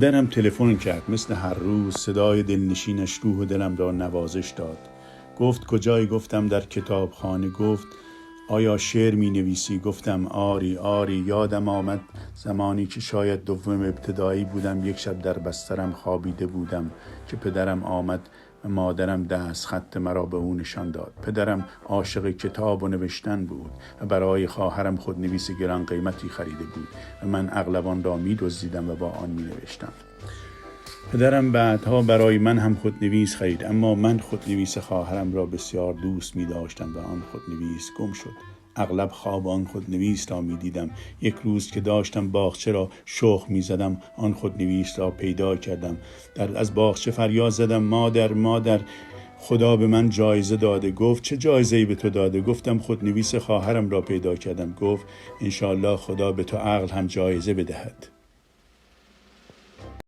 درم تلفن کرد، مثل هر روز صدای دلنشینش روح و دلم را نوازش داد. گفت کجایی؟ گفتم در کتابخانه. گفت آیا شعر می نویسی؟ گفتم آری آری. یادم آمد زمانی که شاید دوم ابتدایی بودم، یک شب در بسترم خوابیده بودم که پدرم آمد و مادرم دست خط مرا به او نشان داد. پدرم عاشق کتاب و نوشتن بود و برای خواهرم خودنویس گران قیمتی خریده بود و من اغلب آن را می دزدیدم و با آن می نوشتم. پدرم بعدها برای من هم خودنویس خرید، اما من خودنویس خواهرم را بسیار دوست می داشتم و آن خودنویس گم شد. اغلب خواب آن خودنویس را می دیدم. یک روز که داشتم باغچه را شخم می زدم، آن خودنویس را پیدا کردم. از باغچه فریاد زدم مادر مادر، خدا به من جایزه داده. گفت چه جایزه‌ای به تو داده؟ گفتم خودنویس خواهرم را پیدا کردم. گفت انشالله خدا به تو عقل هم جایزه بدهد.